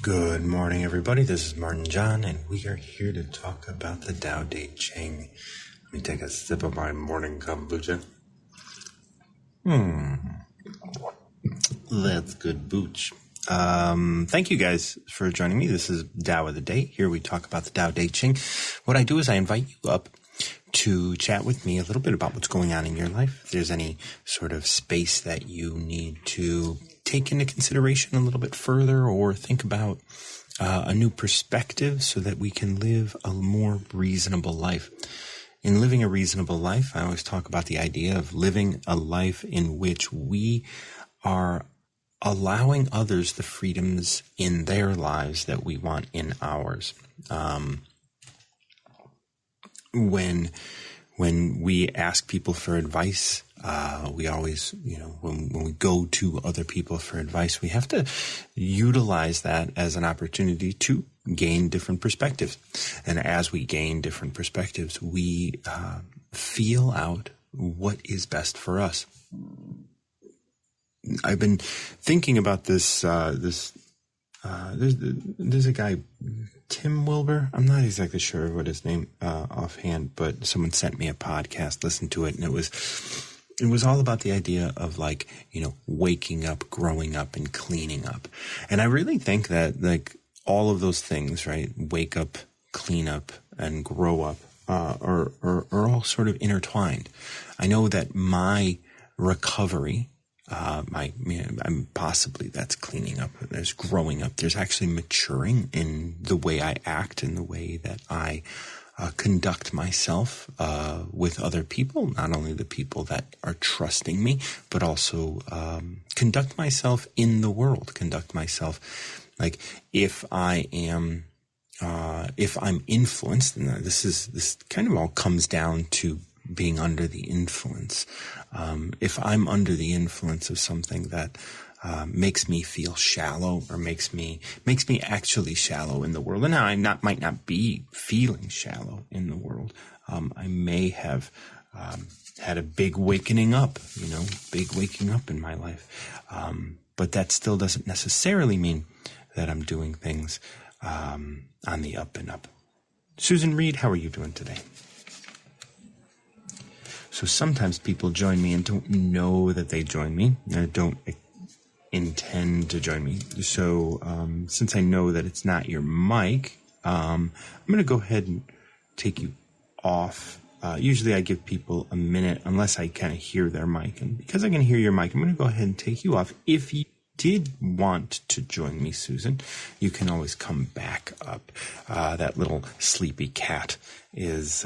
Good morning, everybody. This is Martin John, and we are here to talk about the Tao Te Ching. Let me take a sip of my morning kombucha. That's good booch. Thank you guys for joining me. This is Tao of the Day. Here we talk about the Tao Te Ching. What I do is I invite you up to chat with me a little bit about what's going on in your life. If there's any sort of space that you need to take into consideration a little bit further or think about a new perspective so that we can live a more reasonable life. In living a reasonable life, I always talk about the idea of living a life in which we are allowing others the freedoms in their lives that we want in ours. When we ask people for advice, we always, when we go to other people for advice, we have to utilize that as an opportunity to gain different perspectives. And as we gain different perspectives, we feel out what is best for us. I've been thinking about this. There's a guy, Tim Wilbur. I'm not exactly sure what his name offhand, but someone sent me a podcast, listened to it, and it was all about the idea of waking up, growing up, and cleaning up. And I really think that all of those things, right? Wake up, clean up, and grow up are all sort of intertwined. I know that my recovery, possibly that's cleaning up. There's growing up. There's actually maturing in the way I act, in the way that I conduct myself with other people, not only the people that are trusting me, but also conduct myself in the world, conduct myself if I'm influenced, and this kind of all comes down to being under the influence. If I'm under the influence of something that makes me feel shallow or makes me actually shallow in the world, and now I might not be feeling shallow in the world. I may have had a big waking up in my life. But that still doesn't necessarily mean that I'm doing things on the up and up. Susan Reed, how are you doing today? So sometimes people join me and don't know that they join me. Don't intend to join me. So since I know that it's not your mic, I'm going to go ahead and take you off. Usually I give people a minute unless I kind of hear their mic. And because I can hear your mic, I'm going to go ahead and take you off. If you did want to join me, Susan, you can always come back up. That little sleepy cat is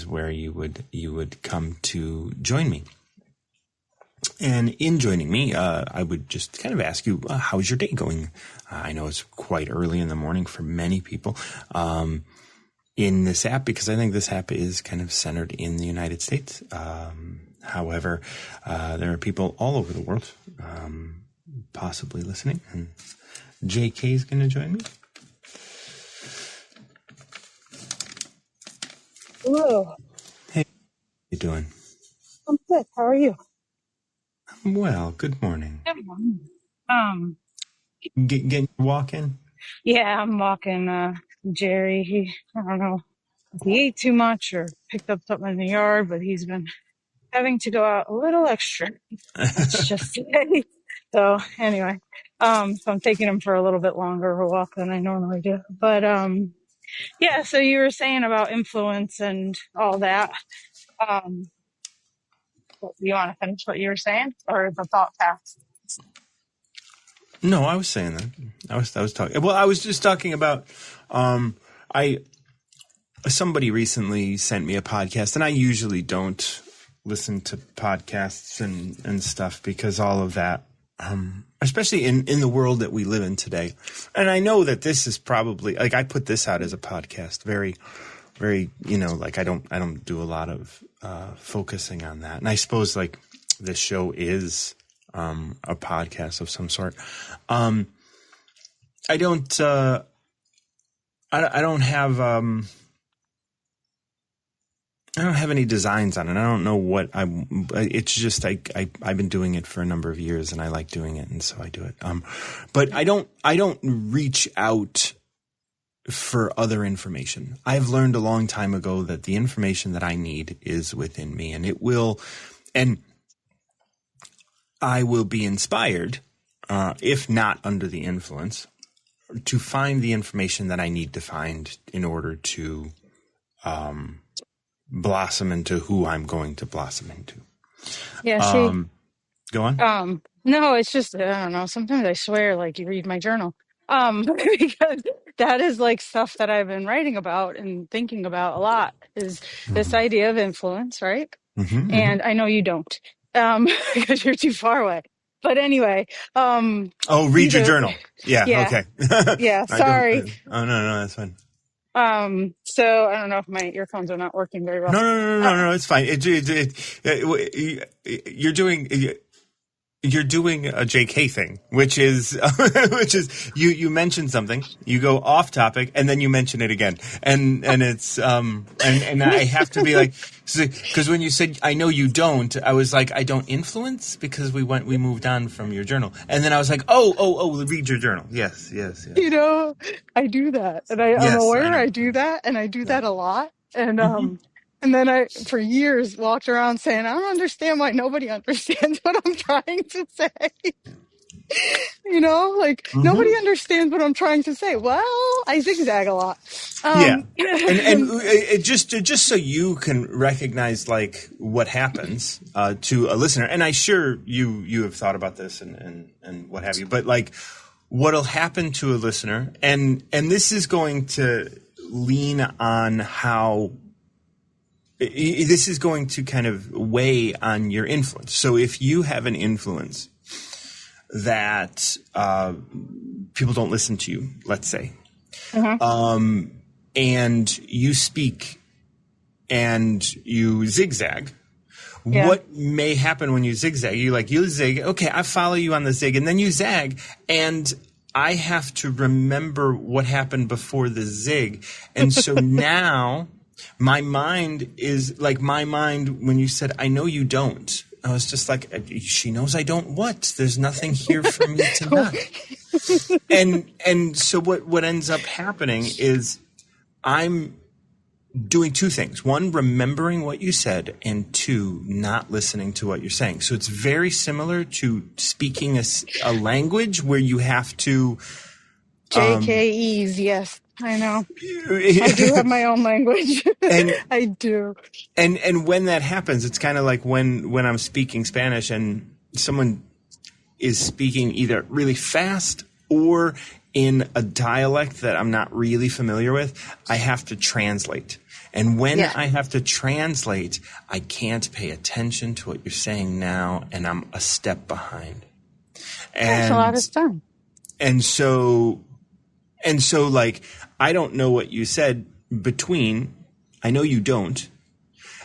where you would come to join me. And in joining me, I would just kind of ask you, how's your day going? I know it's quite early in the morning for many people in this app, because I think this app is kind of centered in the United States. However, there are people all over the world possibly listening, and JK is going to join me. Hello. Hey, how you doing? I'm good. How are you? Well, good morning. Good morning. Getting your walk in? Yeah, I'm walking Jerry. I don't know if he ate too much or picked up something in the yard, but he's been having to go out a little extra. Let's just say. So anyway, so I'm taking him for a little bit longer of a walk than I normally do. But yeah, so you were saying about influence and all that. Do you want to finish what you were saying, or the thought path? No, I was saying that. I was talking. Well, I was just talking about. Somebody recently sent me a podcast, and I usually don't listen to podcasts and stuff because all of that, especially in the world that we live in today. And I know that this is probably I put this out as a podcast, very, very, I don't do a lot of focusing on that. And I suppose this show is a podcast of some sort. I don't have I don't have any designs on it. I don't know what it's just I've been doing it for a number of years and I like doing it, and so I do it. But I don't reach out for other information. I've learned a long time ago that the information that I need is within me, and and I will be inspired, if not under the influence, to find the information that I need to find in order to blossom into who I'm going to blossom into. Yeah, see, Go on. no, it's just, I don't know. Sometimes I swear, like you read my journal. Because that is like stuff that I've been writing about and thinking about a lot is this idea of influence, right? Mm-hmm, mm-hmm. And I know you don't, because you're too far away. But anyway, Oh, read your either, journal. Yeah. yeah, Okay. yeah, I don't. sorry. Oh no, that's fine. So I don't know if my earphones are not working very well. No, no, no, no, Uh, no, no. It's fine. You're doing. You're doing a JK thing, which is which is you mention something, you go off topic, and then you mention it again, and it's and I have to be like, because when you said I know you don't, I was like, I don't influence, because we moved on from your journal, and then I was like, oh, read your journal. Yes, yes, yes, you know, I do that, and I'm yes. I aware know. I do that, and I do Yeah. that a lot. Mm-hmm. And then I, for years, walked around saying, I don't understand why nobody understands what I'm trying to say. Like nobody Mm-hmm. understands what I'm trying to say. Well, I zigzag a lot. Yeah. And And it just so you can recognize like what happens to a listener, and I sure you have thought about this and what have you, but like what'll happen to a listener, and this is going to lean on how this is going to kind of weigh on your influence. So if you have an influence that people don't listen to you, let's say, uh-huh. and you speak and you zigzag, Yeah. what may happen when you zigzag? You zig, okay, I follow you on the zig, and then you zag, and I have to remember what happened before the zig. And so now my mind when you said, I know you don't, I was just like, she knows I don't what? There's nothing here for me to not. And so what ends up happening is I'm doing two things. One, remembering what you said, and two, not listening to what you're saying. So it's very similar to speaking a language where you have to JKEs, yes, I know. I do have my own language. and I do. and when that happens, it's kind of like when I'm speaking Spanish and someone is speaking either really fast or in a dialect that I'm not really familiar with, I have to translate. And when Yeah. I have to translate, I can't pay attention to what you're saying now, and I'm a step behind. That's a lot And of fun. and so like I don't know what you said between I know you don't,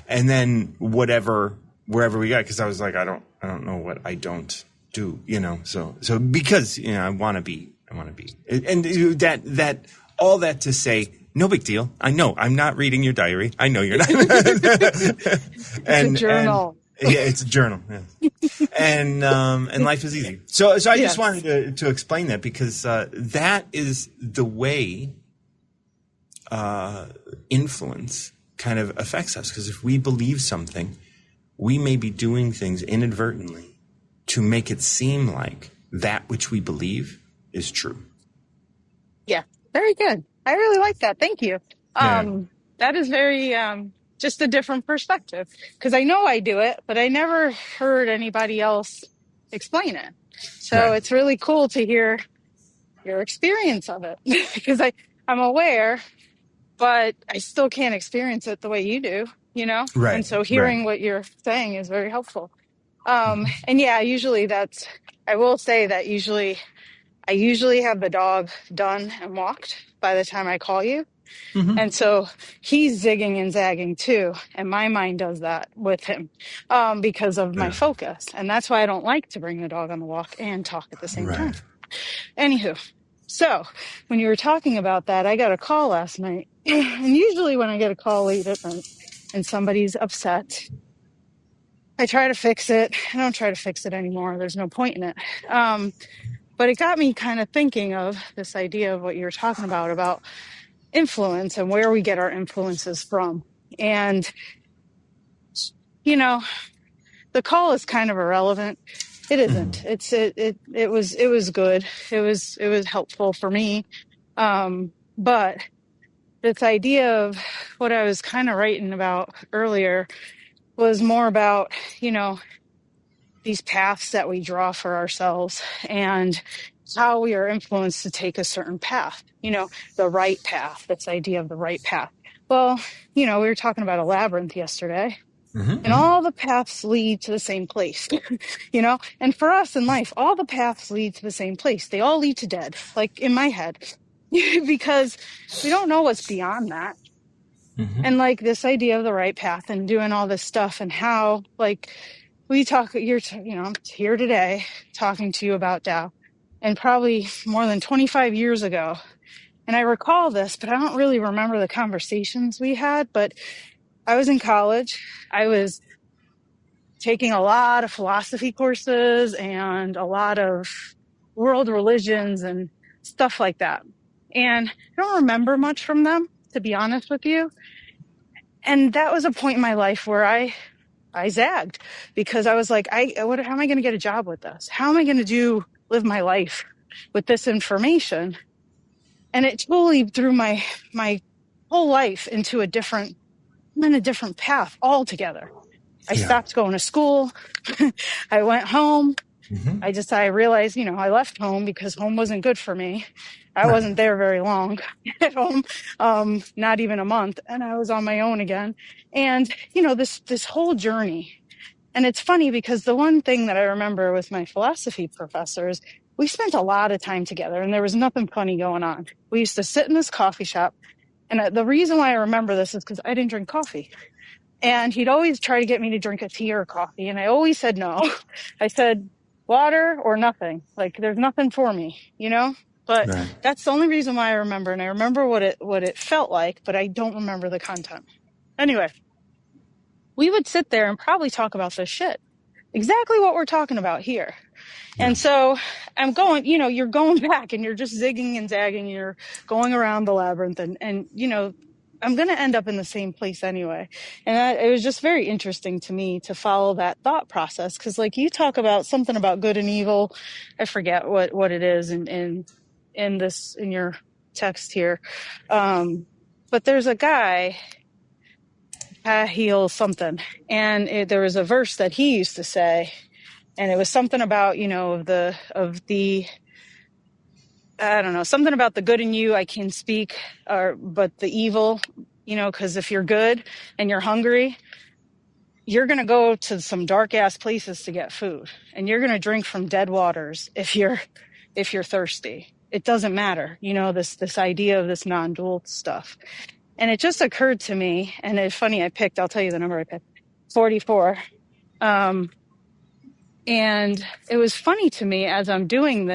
and then wherever we got, because I was like, I don't know what I don't do, so because I want to be, and that all that to say, no big deal. I know I'm not reading your diary. I know you're not. It's a journal. Yeah, it's a journal. Yeah. And life is easy. So I just Yes. wanted to explain that, because that is the way influence kind of affects us. Because if we believe something, we may be doing things inadvertently to make it seem like that which we believe is true. Yeah. Very good. I really like that. Thank you. Yeah. That is very just a different perspective, because I know I do it, but I never heard anybody else explain it. So Right. it's really cool to hear your experience of it because I'm aware, but I still can't experience it the way you do. And Right. so Right. hearing what you're saying is very helpful. And yeah, usually I will say that I usually have the dog done and walked by the time I call you. Mm-hmm. And so he's zigging and zagging too. And my mind does that with him because of my Yeah. focus. And that's why I don't like to bring the dog on the walk and talk at the same time. Right. Anywho, so when you were talking about that, I got a call last night. And usually when I get a call late at night, and somebody's upset, I try to fix it. I don't try to fix it anymore. There's no point in it. But it got me kind of thinking of this idea of what you're talking about influence and where we get our influences from. And, you know, the call is kind of irrelevant. It isn't. It was good. It was helpful for me. But this idea of what I was kind of writing about earlier was more about, these paths that we draw for ourselves and how we are influenced to take a certain path, the right path, this idea of the right path. Well, we were talking about a labyrinth yesterday. And all the paths lead to the same place, and for us in life, all the paths lead to the same place. They all lead to dead, like in my head, because we don't know what's beyond that. And like this idea of the right path and doing all this stuff and how, like, I'm here today talking to you about Tao, and probably more than 25 years ago. And I recall this, but I don't really remember the conversations we had, but I was in college. I was taking a lot of philosophy courses and a lot of world religions and stuff like that. And I don't remember much from them, to be honest with you. And that was a point in my life where I zagged, because I was like, how am I going to get a job with this? How am I going to live my life with this information? And it totally threw my whole life into a different path altogether. I stopped going to school. I went home. I realized, I left home because home wasn't good for me. I wasn't there very long at home, not even a month. And I was on my own again. And, this whole journey. And it's funny because the one thing that I remember with my philosophy professors, we spent a lot of time together and there was nothing funny going on. We used to sit in this coffee shop. And the reason why I remember this is because I didn't drink coffee. And he'd always try to get me to drink a tea or coffee. And I always said no. I said water or nothing. Like, there's nothing for me, But that's the only reason why I remember. And I remember what it felt like, but I don't remember the content. Anyway, we would sit there and probably talk about this shit. Exactly what we're talking about here. And so I'm going, you're going back and you're just zigging and zagging. And you're going around the labyrinth and I'm going to end up in the same place anyway. And it was just very interesting to me to follow that thought process. Cause like you talk about something about good and evil. I forget what it is in your text here. But there's a guy, heal something. And there was a verse that he used to say, and it was something about, I don't know, something about the good in you I can speak, but the evil, because if you're good and you're hungry, you're going to go to some dark ass places to get food, and you're going to drink from dead waters if you're thirsty. It doesn't matter, this idea of this non-dual stuff. And it just occurred to me, and it's funny, I'll tell you the number I picked, 44. And it was funny to me as I'm doing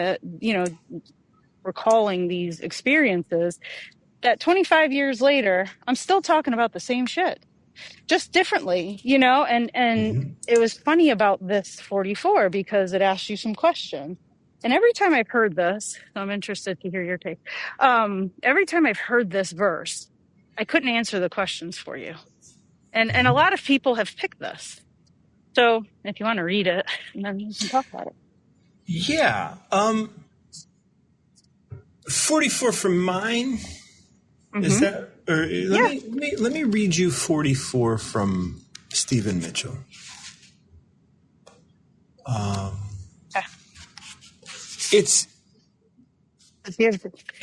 recalling these experiences, that 25 years later, I'm still talking about the same shit, just differently, and it was funny about this 44 because it asked you some questions. And every time I've heard this, I'm interested to hear your take. Every time I've heard this verse, I couldn't answer the questions for you. And a lot of people have picked this. So if you want to read it, and then we can talk about it. Yeah. 44 from mine. Is that, or let me read you 44 from Stephen Mitchell. It's the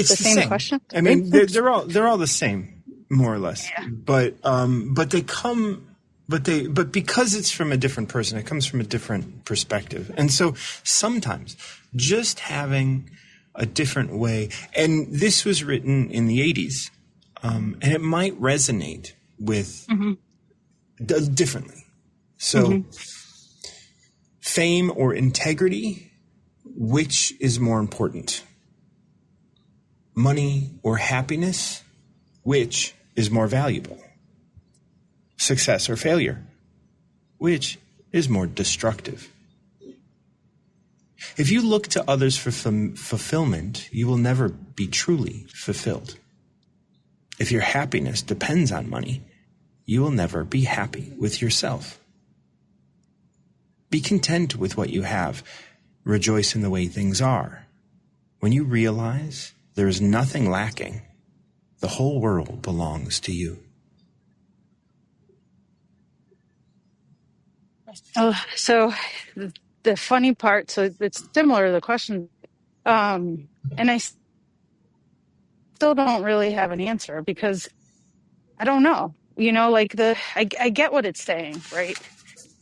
same question. I mean, they're all the same, more or less. Yeah. But because it's from a different person, it comes from a different perspective. And so sometimes just having a different way, and this was written in the 80s, and it might resonate with differently. So fame or integrity, which is more important? Money or happiness, which is more valuable? success or failure? Which is more destructive? If you look to others for fulfillment, you will never be truly fulfilled. If your happiness depends on money, you will never be happy with yourself. Be content with what you have. Rejoice in the way things are. When you realize there is nothing lacking, the whole world belongs to you. So the funny part, so it's similar to the question, and I still don't really have an answer because I don't know. Like I get what it's saying, right?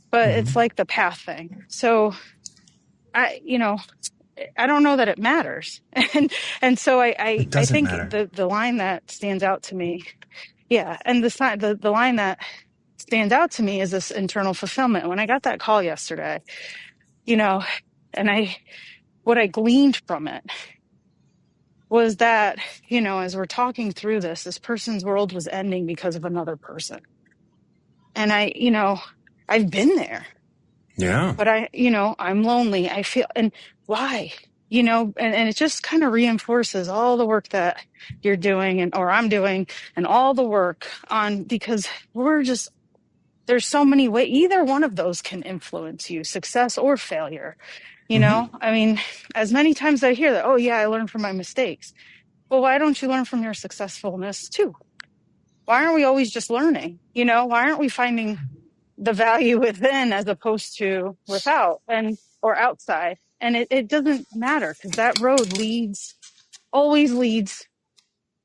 But it's like the path thing. So I, I don't know that it matters. And so It I doesn't think matter. the line that stands out to me, yeah, and the line that stands out to me is this internal fulfillment. When I got that call yesterday, and what I gleaned from it was that, as we're talking through this person's world was ending because of another person. And I've been there. Yeah. But I'm lonely. I feel, and why? And it just kind of reinforces all the work that you're doing or I'm doing and all the work because there's so many ways. Either one of those can influence you, success or failure. I mean, as many times I hear that, oh yeah, I learned from my mistakes. Well, why don't you learn from your successfulness too? Why aren't we always just learning? Why aren't we finding the value within as opposed to without or outside? And it doesn't matter because that road always leads.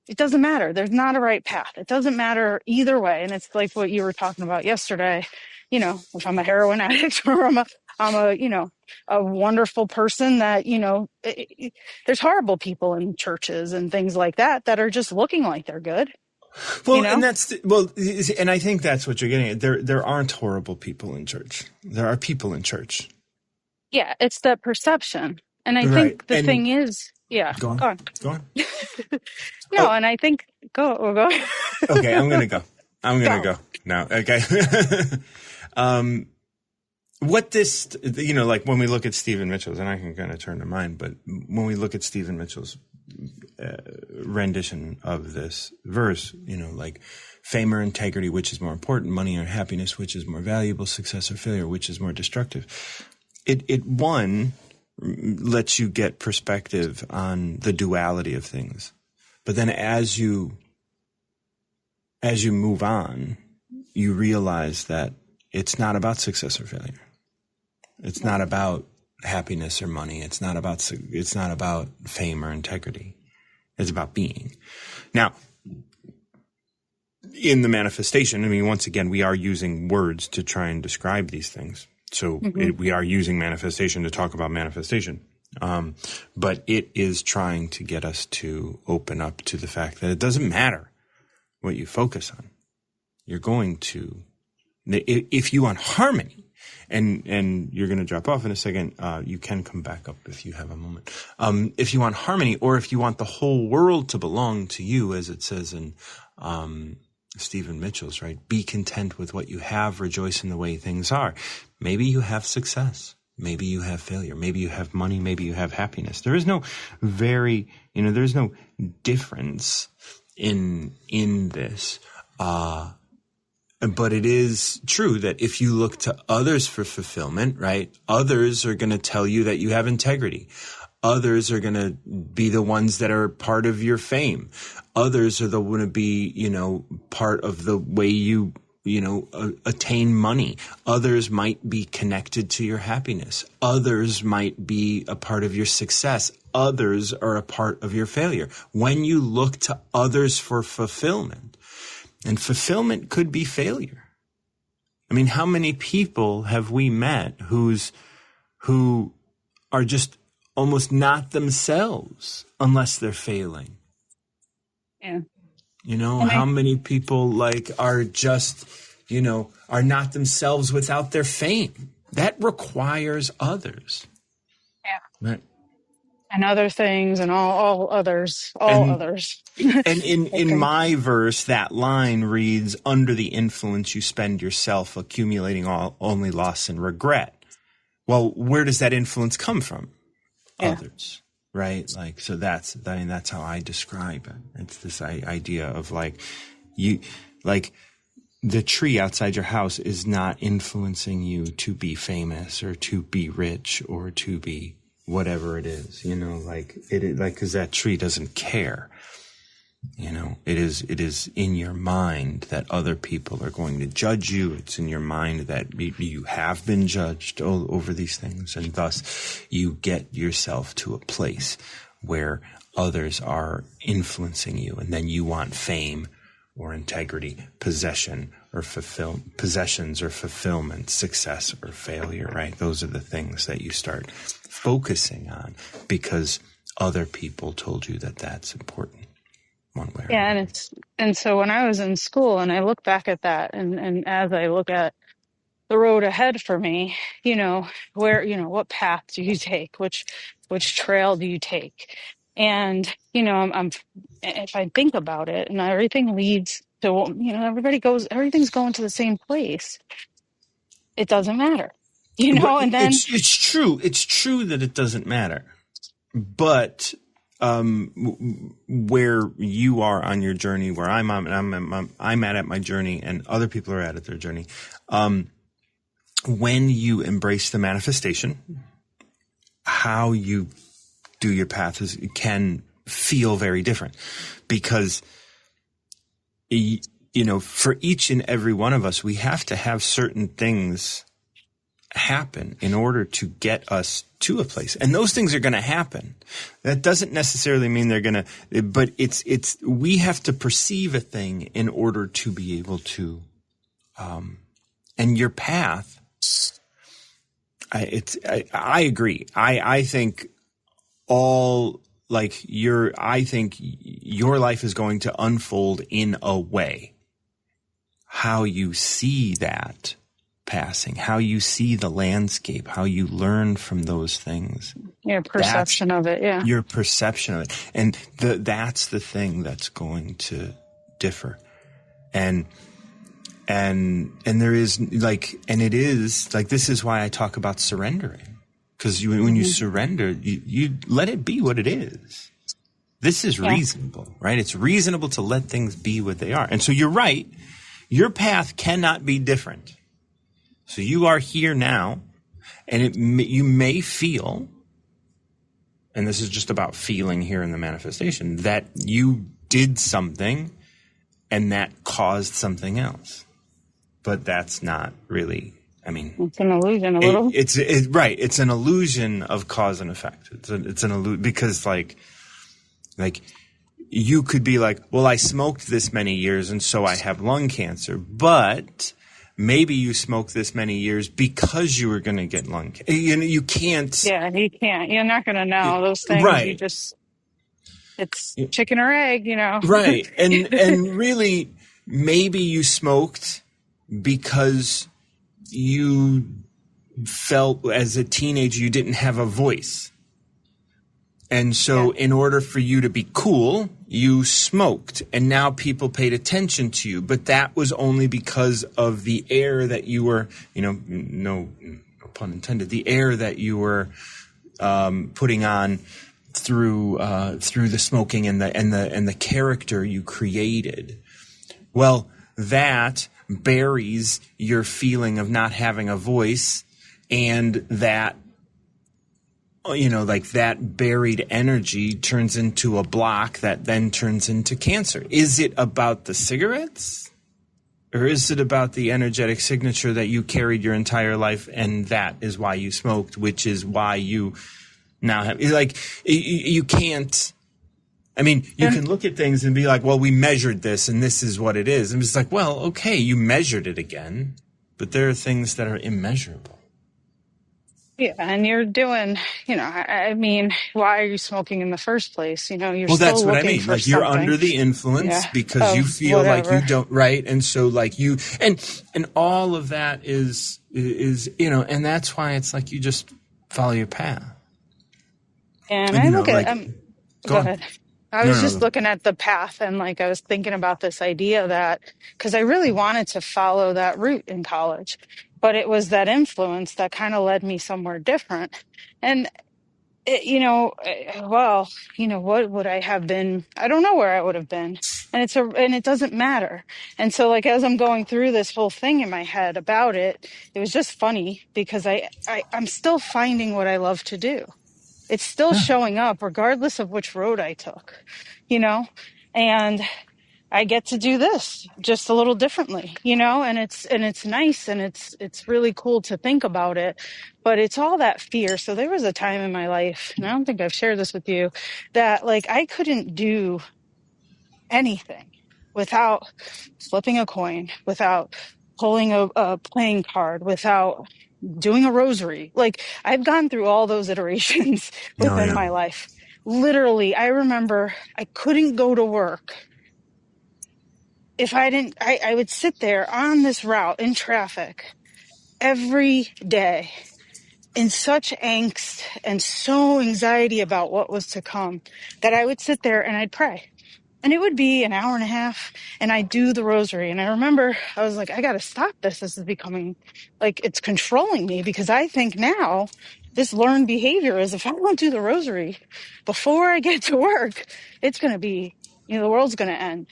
It doesn't matter. There's not a right path. It doesn't matter either way. And it's like what you were talking about yesterday, if I'm a heroin addict or I'm a wonderful person that, there's horrible people in churches and things like that are just looking like they're good. Well, and and I think that's what you're getting at. There aren't horrible people in church. There are people in church. Yeah, it's that perception. And I Right. think the thing is, yeah, Go go on. on. Go on. No, and I think, go. Okay, I'm going to go. I'm going to Go. go now. Okay. Like when we look at Stephen Mitchell's, and I can kind of turn to mine, but when we look at Stephen Mitchell's rendition of this verse, like fame or integrity, which is more important, money or happiness, which is more valuable, success or failure, which is more destructive. It one lets you get perspective on the duality of things. But then as you move on, you realize that it's not about success or failure. It's not about happiness or money. It's not about fame or integrity. It's about being. Now, in the manifestation, I mean, once again, we are using words to try and describe these things. So we are using manifestation to talk about manifestation. But it is trying to get us to open up to the fact that it doesn't matter what you focus on. You're going to, if you want harmony, and you're going to drop off in a second, you can come back up if you have a moment. If you want harmony, or if you want the whole world to belong to you, as it says in Stephen Mitchell's, right? Be content with what you have, rejoice in the way things are. Maybe you have success. Maybe you have failure. Maybe you have money. Maybe you have happiness. There is no there's no difference in this. But it is true that if you look to others for fulfillment, right? Others are going to tell you that you have integrity. Others are going to be the ones that are part of your fame. Others are going to be, part of the way you attain money. Others might be connected to your happiness. Others might be a part of your success. Others are a part of your failure. When you look to others for fulfillment, and fulfillment could be failure. I mean, how many people have we met who are just almost not themselves unless they're failing? Yeah. How many people are just, are not themselves without their fame? That requires others. Yeah. Right. and other things and all And others. and I in think. my verse, that line reads, "Under the influence you spend yourself, accumulating only loss and regret." Well, where does that influence come from? Yeah. Others, right? Like, so that's how I describe it. It's this idea of like, you, like, the tree outside your house is not influencing you to be famous or to be rich or to be whatever it is, like cause that tree doesn't care. It is in your mind that other people are going to judge you. It's in your mind that you have been judged over these things. And thus you get yourself to a place where others are influencing you. And then you want fame or integrity, possessions or fulfillment, success or failure, right? Those are the things that you start focusing on because other people told you that that's important. One way or Yeah, another. and so when I was in school and I look back at that and as I look at the road ahead for me, where, what path do you take? Which trail do you take? And, if I think about it and everything leads to, everything's going to the same place. It doesn't matter, and then, It's true. It's true that it doesn't matter, but where you are on your journey, where I'm at my journey, and other people are at their journey. When you embrace the manifestation, how you do your path can feel very different, because for each and every one of us, we have to have certain things happen in order to get us to a place, and those things are going to happen. That doesn't necessarily mean they're going to, but we have to perceive a thing in order to be able to, and your path. I agree. I think I think your life is going to unfold in a way. How you see that passing, how you see the landscape, how you learn from those things. your perception of it. Yeah. Your perception of it. And that's the thing that's going to differ. And there is it is this is why I talk about surrendering. Because when you surrender, you let it be what it is. This is reasonable, right? It's reasonable to let things be what they are. And so you're right. Your path cannot be different. So you are here now, and you may feel, and this is just about feeling here in the manifestation, that you did something and that caused something else. But that's not really, It's an illusion a little. Right. It's an illusion of cause and effect. It's an illusion because like you could be like, well, I smoked this many years and so I have lung cancer, but maybe you smoked this many years because you were going to get lung cancer. You can't. Yeah, you can't. You're not going to know those things. Right. It's chicken or egg, Right. And really, maybe you smoked because you felt as a teenager you didn't have a voice. And so in order for you to be cool, you smoked, and now people paid attention to you. But that was only because of the air that you were, no pun intended, the air that you were putting on through the smoking and the character you created. Well, that buries your feeling of not having a voice, and that that buried energy turns into a block that then turns into cancer. Is it about the cigarettes? Or is it about the energetic signature that you carried your entire life, and that is why you smoked, which is why you now have, you can't, you can look at things and be like, well, we measured this and this is what it is. And it's like, well, okay, you measured it again, but there are things that are immeasurable. Yeah, and you're doing, why are you smoking in the first place? You're well, still that's what I looking mean. for Like you're something. under the influence because you of feel whatever. like you don't, right? And so like you, and all of that is, and that's why it's like you just follow your path. And And I you know, look at, like, go go on. ahead. I No, was no, just no. looking at the path and like I was thinking about this idea that because I really wanted to follow that route in college, but it was that influence that kind of led me somewhere different. And well, what would I have been? I don't know where I would have been. And it doesn't matter. And so like as I'm going through this whole thing in my head about it, it was just funny because I'm still finding what I love to do. It's still Yeah. showing up regardless of which road I took, you know? And I get to do this just a little differently, and it's nice and it's really cool to think about it, but it's all that fear. So there was a time in my life, and I don't think I've shared this with you, that like I couldn't do anything without flipping a coin, without pulling a playing card, without doing a rosary. Like I've gone through all those iterations Oh, within yeah. my life. Literally, I remember I couldn't go to work if I didn't, I would sit there on this route in traffic every day in such angst and so anxiety about what was to come that I would sit there and I'd pray. And it would be an hour and a half and I'd do the rosary. And I remember I was like, I got to stop this. This is becoming like it's controlling me because I think now this learned behavior is if I don't do the rosary before I get to work, it's going to be, the world's going to end.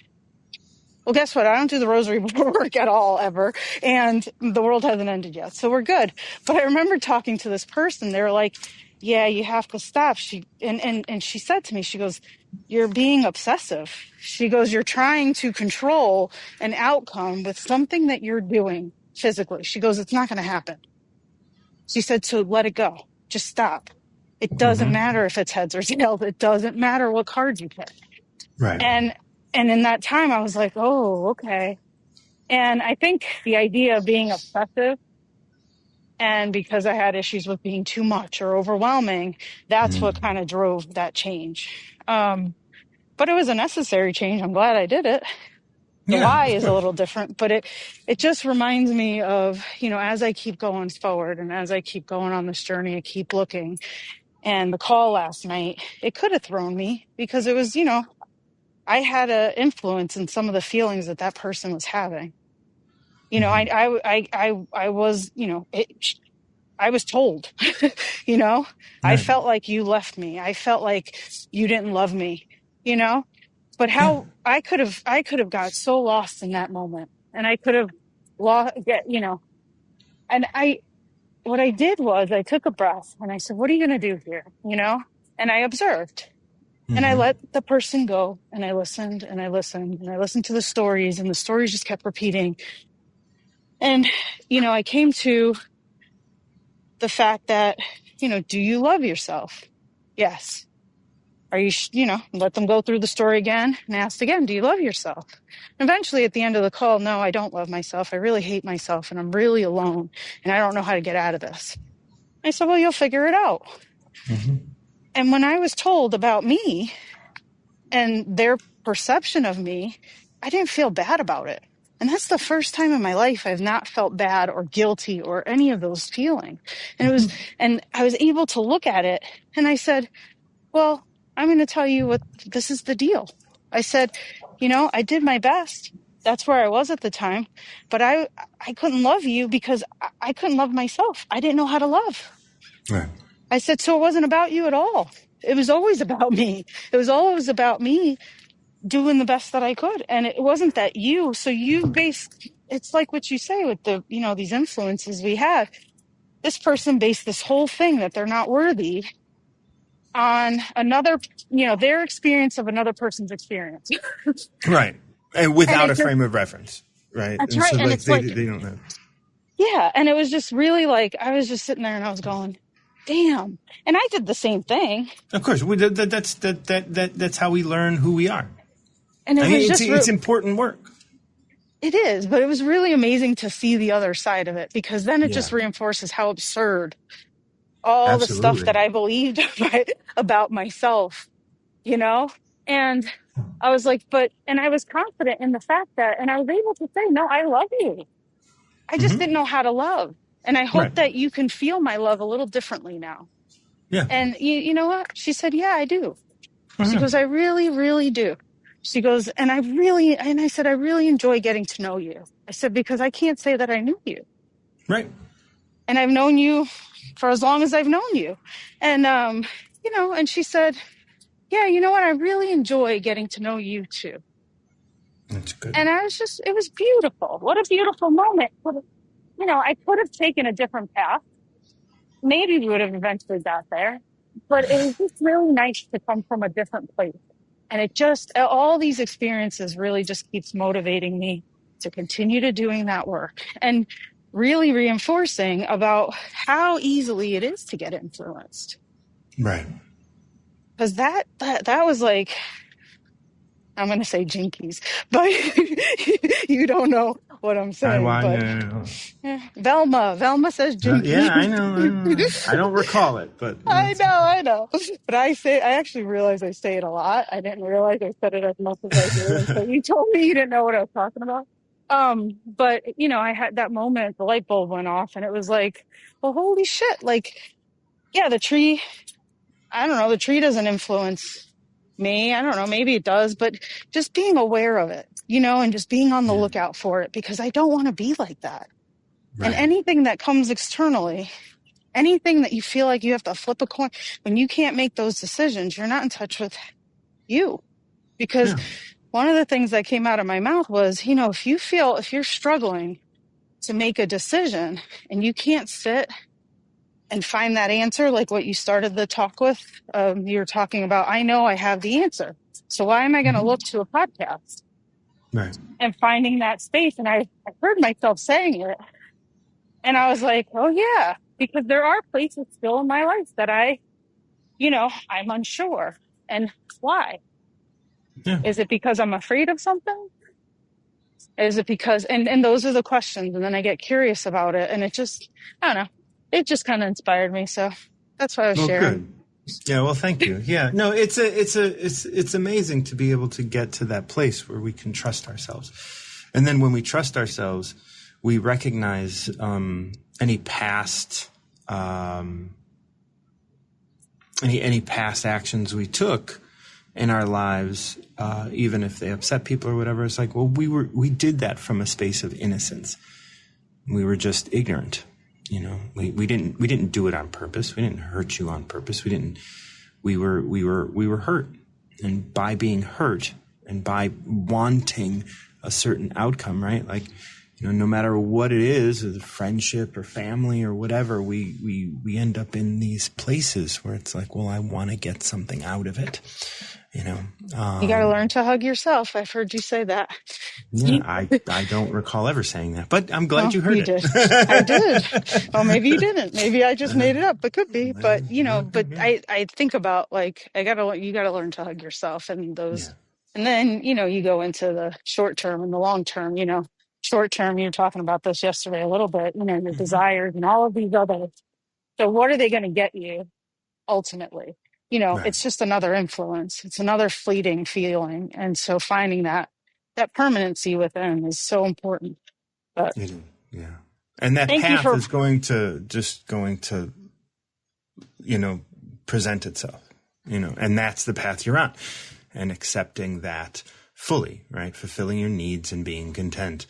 Well, guess what? I don't do the rosary before work at all, ever. And the world hasn't ended yet. So we're good. But I remember talking to this person. They were like, yeah, you have to stop. And she said to me, she goes, you're being obsessive. She goes, you're trying to control an outcome with something that you're doing physically. She goes, it's not going to happen. She said, so let it go. Just stop. It doesn't Hmm. matter if it's heads or tails. It doesn't matter what card you pick. Right. And and in that time, I was like, oh, okay. And I think the idea of being obsessive, and because I had issues with being too much or overwhelming, that's what kind of drove that change. But it was a necessary change. I'm glad I did it. The Yeah, why of is a course. little different, but it just reminds me of, as I keep going forward and as I keep going on this journey, I keep looking. And the call last night, it could have thrown me because it was, I had a influence in some of the feelings that that person was having. I was, I was told, you know, I Right. felt like you left me. I felt like you didn't love me, you know, but Yeah. how I could have got so lost in that moment and I could have lost, and what I did was I took a breath and I said, what are you going to do here? And I observed and I Hmm. let the person go and I listened and I listened and I listened to the stories and the stories just kept repeating. And, I came to the fact that, do you love yourself? Yes. Are you, let them go through the story again and asked again, do you love yourself? Eventually at the end of the call, no, I don't love myself. I really hate myself and I'm really alone and I don't know how to get out of this. I said, well, you'll figure it out. Hmm. And when I was told about me and their perception of me, I didn't feel bad about it. And that's the first time in my life I've not felt bad or guilty or any of those feelings. And I was able to look at it and I said, well, I'm going to tell you what this is the deal. I said, I did my best. That's where I was at the time, but I couldn't love you because I couldn't love myself. I didn't know how to love. Right. I said, so it wasn't about you at all. It was always about me. It was always about me doing the best that I could. And it wasn't that you. So it's like what you say with the, these influences we have. This person based this whole thing that they're not worthy on another, their experience of another person's experience. Right. And And without it a just, frame of reference. Right. that's And right. so, And like, it's like, they don't know. yeah. And it was just really like, I was just sitting there and I was going, damn. And I did the same thing. Of course, that's how we learn who we are. And it I mean, was just, it's important work. it is, but it was really amazing to see the other side of it because then it Yeah. just reinforces how absurd all the stuff Absolutely. that I believed about myself, you know? And I was like, and I was confident in the fact that, and I was able to say, no, I love you. I just Hmm. didn't know how to love. And I hope Right. that you can feel my love a little differently now. Yeah. And you know what? She said, yeah, I do. Oh, She yeah. goes, I really, really do. She goes, and I said, I really enjoy getting to know you. I said, because I can't say that I knew you. Right. And I've known you for as long as I've known you. And, and she said, yeah, you know what? I really enjoy getting to know you too. That's good. And it was beautiful. What a beautiful moment. I could have taken a different path. Maybe we would have eventually got there, but it was just really nice to come from a different place. And all these experiences really just keeps motivating me to continue to doing that work and really reinforcing about how easily it is to get influenced. Right. Because that was like, I'm going to say jinkies, but you don't know what I'm I saying. want But to. Velma says Yeah, I jinkies. know. I know. I don't recall it, but it's okay. I know. But I actually realize I say it a lot. I didn't realize I said it as much as I do until you told me you didn't know what I was talking about. But I had that moment, the light bulb went off and it was like, well, holy shit. Like, yeah, I don't know, the tree doesn't influence me. I don't know, maybe it does, but just being aware of it, and just being on the Yeah. lookout for it because I don't want to be like that. And Right. anything that comes externally, anything that you feel like you have to flip a coin, when you can't make those decisions, you're not in touch with you. Because Yeah. one of the things that came out of my mouth was, if you're struggling to make a decision and you can't sit and find that answer, like what you started the talk with, you're talking about, I know I have the answer. So why am I going to Hmm. look to a podcast Right. and finding that space? And I heard myself saying it and I was like, oh yeah, because there are places still in my life that I'm unsure. And why? Yeah. Is it because I'm afraid of something? Is it because, and those are the questions. And then I get curious about it. And I don't know, it just kind of inspired me. So that's why I was Well, sharing. good. Yeah. Well, thank you. Yeah. No, it's amazing to be able to get to that place where we can trust ourselves. And then when we trust ourselves, we recognize any past any past actions we took in our lives, even if they upset people or whatever. It's like, well, we did that from a space of innocence. We were just ignorant. We didn't do it on purpose. We didn't hurt you on purpose. We were hurt. And by being hurt and by wanting a certain outcome, right? Like, no matter what it is, a friendship or family or whatever, we end up in these places where it's like, well, I want to get something out of it. You got to learn to hug yourself. I've heard you say that. Yeah, I don't recall ever saying that, but I'm glad Well, you heard you it. did. I did. Well, maybe you didn't. Maybe I just made it up. It could be. But, I think about like, you got to learn to hug yourself and Yeah. and then, you go into the short term and the long term, short term, you were talking about this yesterday a little bit, your Mhm. desires and all of these other. So what are they going to get you ultimately? Right. It's just another influence. It's another fleeting feeling. And so finding that permanency within is so important. But It is. Yeah. And that thank you path for, is going to present itself, and that's the path you're on, and accepting that fully, right? Fulfilling your needs and being content.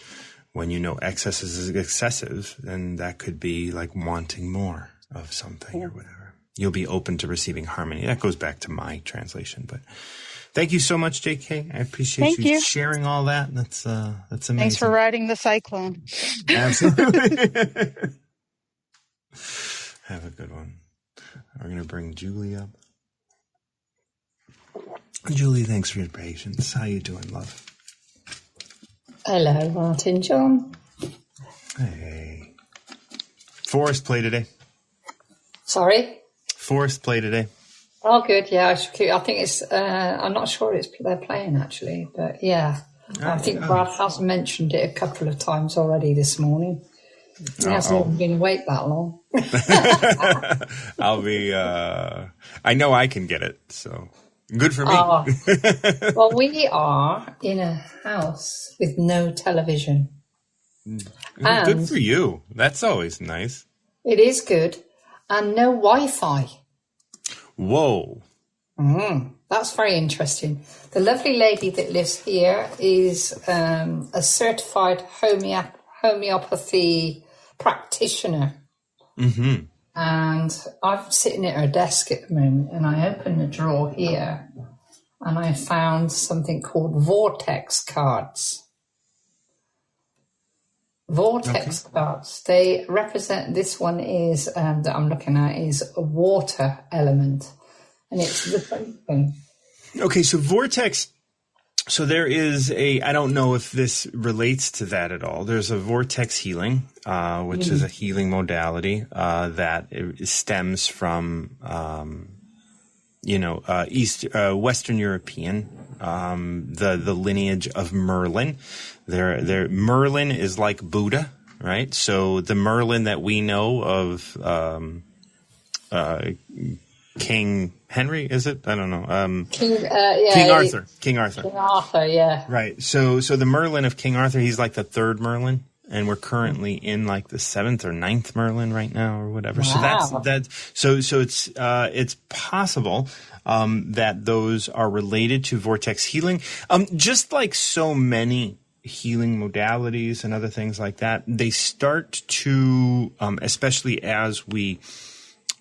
When excess is excessive, then that could be like wanting more of something or whatever. You'll be open to receiving harmony. That goes back to my translation, but thank you so much, JK. I appreciate thank you you. sharing all that. That's amazing. Thanks for riding the cyclone. Absolutely. Have a good one. We're going to bring Julie up. Julie, thanks for your patience. How you doing, love? Hello, Martin, John. Hey. Forest play today. Sorry? Forest play today. Oh, good, yeah. I think it's, I'm not sure they're playing actually, but yeah. I think Brad has mentioned it a couple of times already this morning. He hasn't even been awake that long. I'll be, I know I can get it, so good for me. Well, we are in a house with no television. And Good for you. That's always nice. it is good. And no Wi-Fi. Whoa. That's very interesting. The lovely lady that lives here is a certified homeopathy practitioner. Mm-hmm. And I'm sitting at her desk at the moment, and I open the drawer here, and I found something called vortex cards. Vortex cards. They represent, this one is, that I'm looking at, is a water element. And it's the same thing. Okay, so vortex. So there is I don't know if this relates to that at all. There's a vortex healing, which is a healing modality that stems from, Western European, the lineage of Merlin. Merlin is like Buddha, right? So the Merlin that we know of, King Henry, is it? I don't know. King Arthur. King Arthur. King Arthur, yeah. Right. So the Merlin of King Arthur, he's like the third Merlin, and we're currently in like the 7th or 9th Merlin right now, or whatever. Wow. So it's possible that those are related to vortex healing. Just like so many healing modalities and other things like that, they start to, especially as we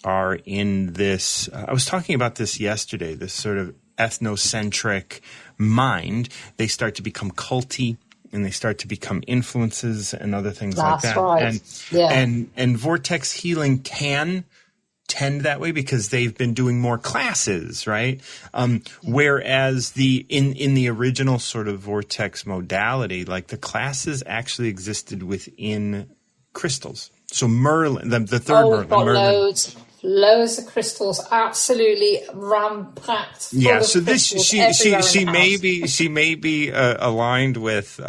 are in this, I was talking about this yesterday, this sort of ethnocentric mind, they start to become culty, and they start to become influences and other things like that. Right. And vortex healing can tend that way because they've been doing more classes, right? Whereas in the original sort of vortex modality, like the classes actually existed within crystals. So Merlin, the third Merlin. Got loads of crystals, absolutely ram-packed. Yeah, so this she may be aligned with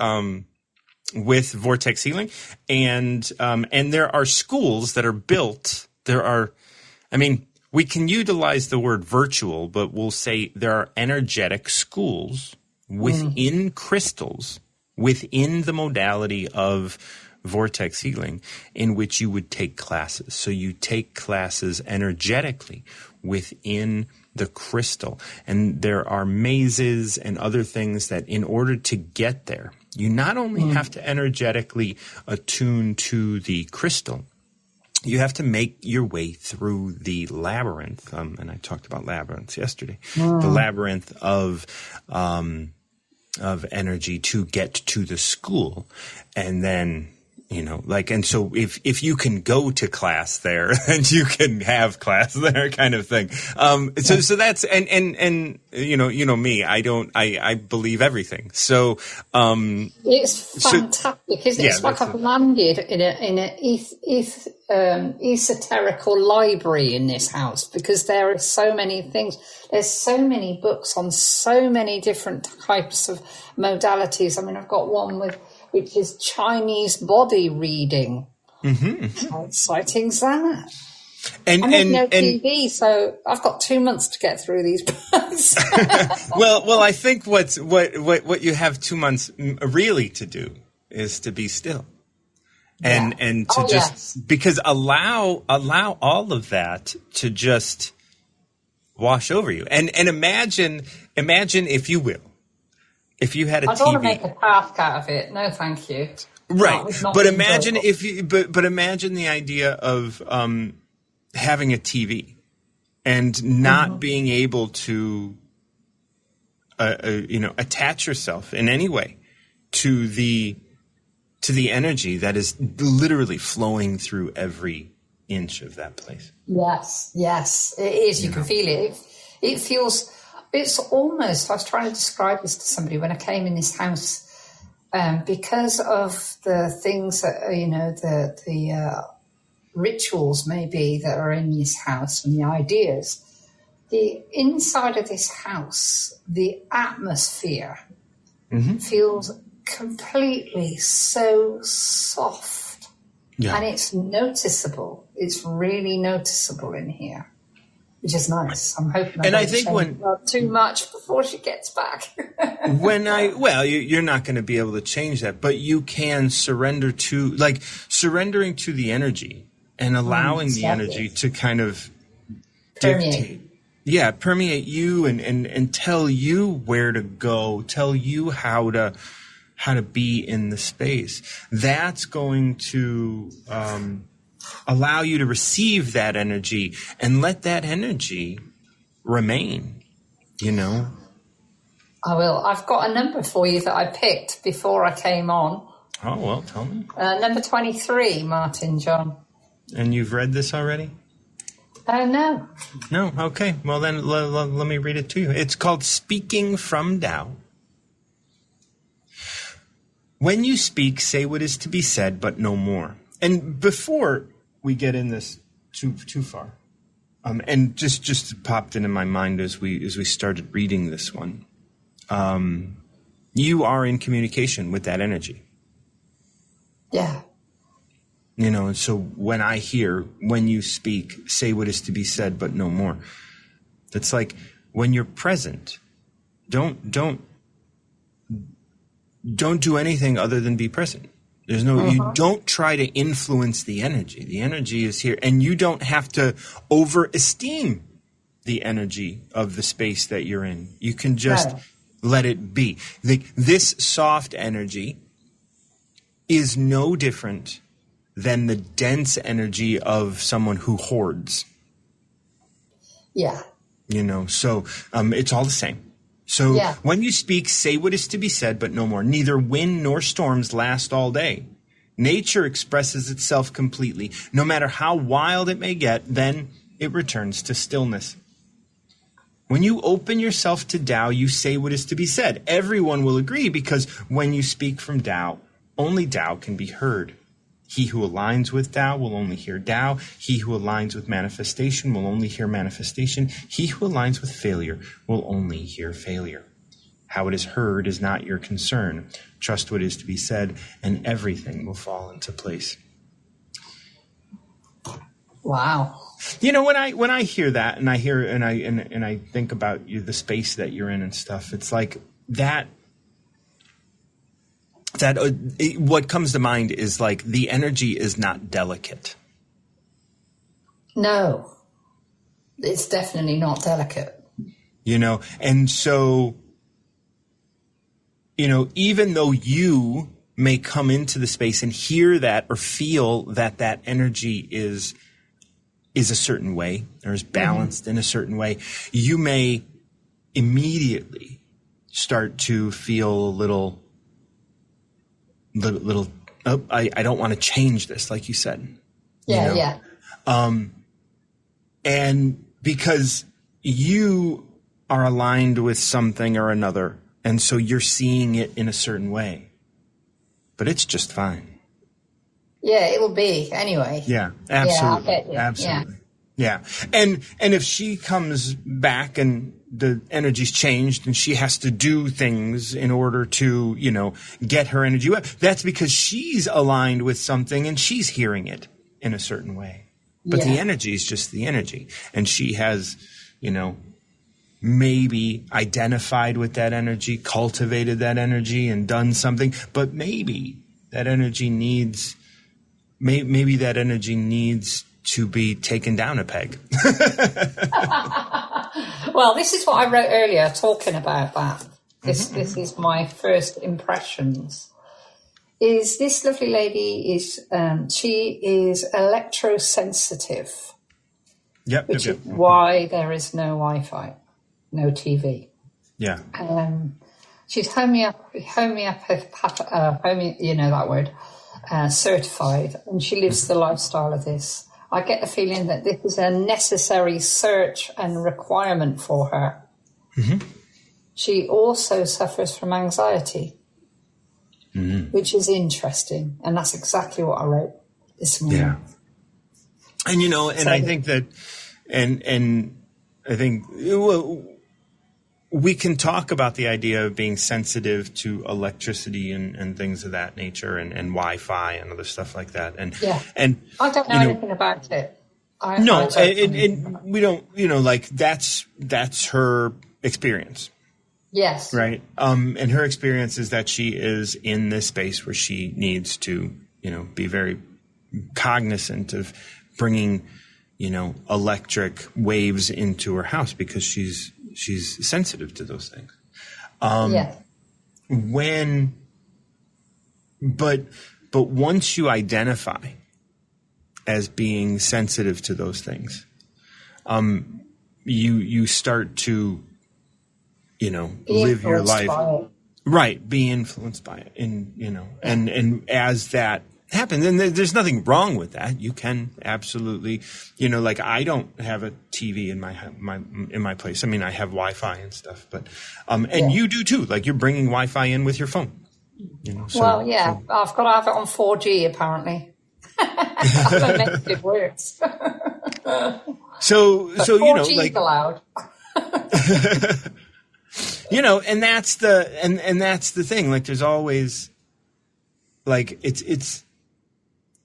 vortex healing, and there are schools that are built. We can utilize the word virtual, but we'll say there are energetic schools within crystals, within the modality of vortex healing, in which you would take classes. So you take classes energetically within the crystal. And there are mazes and other things that in order to get there, you not only have to energetically attune to the crystal, you have to make your way through the labyrinth. And I talked about labyrinths yesterday. The labyrinth of energy to get to the school. And then, and so if you can go to class there, then you can have class there, kind of thing. So that's, and me, I believe everything. So, it's fantastic, isn't it? It's like I've landed in an esoterical library in this house, because there are so many things. There's so many books on so many different types of modalities. I mean, I've got one which is Chinese body reading. How exciting is that? And no TV, so I've got 2 months to get through these books. well, I think what you have 2 months really to do is to be still, and to because allow all of that to just wash over you, and imagine if you will. If you had a TV, I don't want to make a task out of it. No, thank you. Right, but imagine but imagine the idea of having a TV and not being able to, attach yourself in any way to the energy that is literally flowing through every inch of that place. Yes, it is. You can feel it. It feels. It's almost, I was trying to describe this to somebody when I came in this house, because of the things that, the rituals maybe that are in this house and the ideas. The inside of this house, the atmosphere feels completely so soft. Yeah. And it's noticeable. It's really noticeable in here. Which is nice. I'm hoping I don't change too much before she gets back. You're not going to be able to change that, but you can surrendering to the energy and allowing the energy to kind of dictate. permeate you and tell you where to go, tell you how to be in the space. That's going to allow you to receive that energy and let that energy remain, I will. I've got a number for you that I picked before I came on. Oh, well, tell me. Number 23, Martin John. And you've read this already? No. No? Okay. Well, then let me read it to you. It's called Speaking from Tao. When you speak, say what is to be said, but no more. And before we get in this too far, and just popped into my mind as we started reading this one, you are in communication with that energy. Yeah. And so when I hear, when you speak, say what is to be said, but no more. It's like when you're present, don't do anything other than be present. There's no, you don't try to influence the energy. The energy is here, and you don't have to overesteem the energy of the space that you're in. You can just let it be. This soft energy is no different than the dense energy of someone who hoards. Yeah. So it's all the same. So when you speak, say what is to be said, but no more. Neither wind nor storms last all day. Nature expresses itself completely. No matter how wild it may get, then it returns to stillness. When you open yourself to Tao, you say what is to be said. Everyone will agree, because when you speak from Tao, only Tao can be heard. He who aligns with Tao will only hear Tao. He who aligns with manifestation will only hear manifestation. He who aligns with failure will only hear failure. How it is heard is not your concern. Trust what is to be said, and everything will fall into place. Wow. When I hear that, and I hear and I think about you, the space that you're in and stuff, it's like that. What comes to mind is like the energy is not delicate. No, it's definitely not delicate. And so, even though you may come into the space and hear that or feel that energy is a certain way or is balanced in a certain way, you may immediately start to feel a little, I don't want to change this, like you said. Yeah. And because you are aligned with something or another, and so you're seeing it in a certain way. But it's just fine. Yeah, it will be anyway. Yeah, absolutely. Yeah, I get you. Absolutely. Yeah. And if she comes back and the energy's changed and she has to do things in order to, get her energy up, that's because she's aligned with something and she's hearing it in a certain way. But the energy is just the energy. And she has, maybe identified with that energy, cultivated that energy and done something. But maybe that energy needs to be taken down a peg. Well, this is what I wrote earlier talking about that. This is my first impressions. Is this lovely lady she is electrosensitive. Yep. Which is why there is no Wi-Fi, no TV. Yeah. She's certified, and she lives the lifestyle of this. I get the feeling that this is a necessary search and requirement for her. Mm-hmm. She also suffers from anxiety, which is interesting, and that's exactly what I wrote this morning. Yeah. And I think that, and I think we can talk about the idea of being sensitive to electricity and things of that nature, and Wi-Fi and other stuff like that. And I don't know anything about it. We don't. That's her experience. Yes. Right. And her experience is that she is in this space where she needs to, be very cognizant of bringing, electric waves into her house because she's sensitive to those things. But once you identify as being sensitive to those things, you start to, live your life. Right. Be influenced by it. And as that happens, and there's nothing wrong with that. You can absolutely, like I don't have a TV in my place. I mean, I have Wi-Fi and stuff, but, and you do too. Like you're bringing Wi-Fi in with your phone. I've got to have it on 4G apparently. I don't know if it works. So 4G like allowed. And that's the thing. Like there's always like it's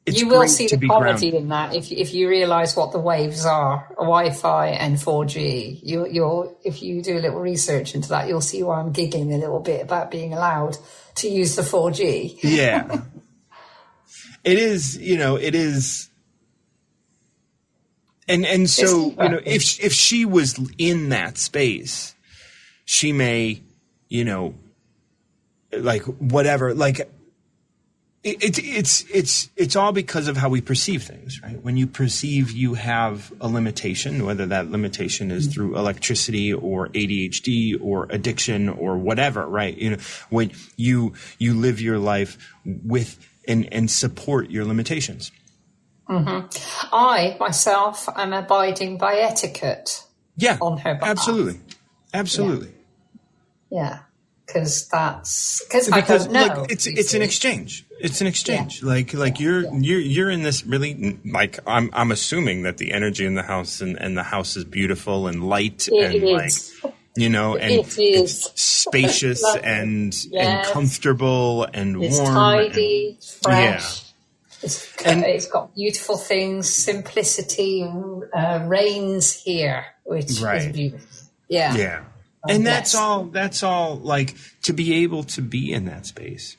you will see the quality in that if you realize what the waves are, Wi-Fi and 4G. If you do a little research into that, you'll see why I'm giggling a little bit about being allowed to use the 4G. Yeah. It is, it is. And so, if she was in that space, she may, like whatever, like it's all because of how we perceive things, right? When you perceive you have a limitation, whether that limitation is through electricity or ADHD or addiction or whatever, right? When you live your life with and support your limitations. Mm-hmm. I myself am abiding by etiquette. Yeah, on her behalf. Absolutely. Yeah, because I don't know. Like, it's an exchange. It's an exchange. Yeah. Like you're in this really, like I'm assuming that the energy in the house and the house is beautiful and light and is. Like. And it's spacious and comfortable and it's warm. Tidy, fresh. Yeah. It's got beautiful things. Simplicity reigns here, which is beautiful. Yeah. Yeah. And that's all like to be able to be in that space.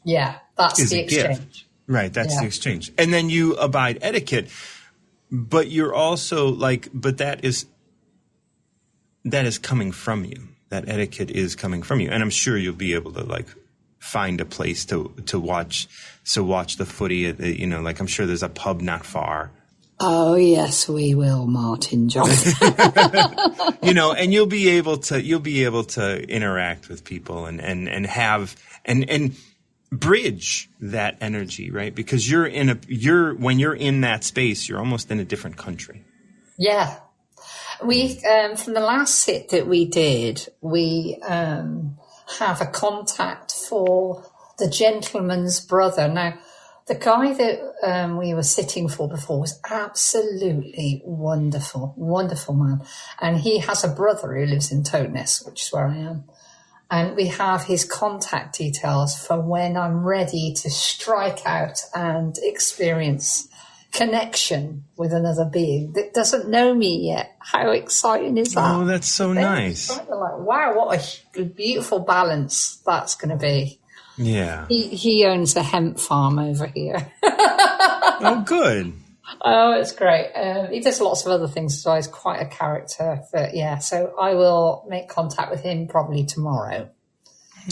Yeah. That's the exchange. Gift. Right. That's the exchange. And then you abide etiquette, but you're also like, but that is coming from you. That etiquette is coming from you. And I'm sure you'll be able to like find a place to watch the footy. Like I'm sure there's a pub not far. Oh yes, we will, Martin John. And you'll be able to interact with people and have and bridge that energy, right? Because when you're in that space, you're almost in a different country. Yeah. We from the last sit that we did, we have a contact for the gentleman's brother. Now, the guy that we were sitting for before was absolutely wonderful, wonderful man. And he has a brother who lives in Totnes, which is where I am. And we have his contact details for when I'm ready to strike out and experience connection with another being that doesn't know me yet. How exciting is that? Oh, that's so nice. Like, wow, what a beautiful balance that's going to be. Yeah. He owns a hemp farm over here. Oh, good. Oh, it's great. He does lots of other things, so he's quite a character. But yeah, so I will make contact with him probably tomorrow.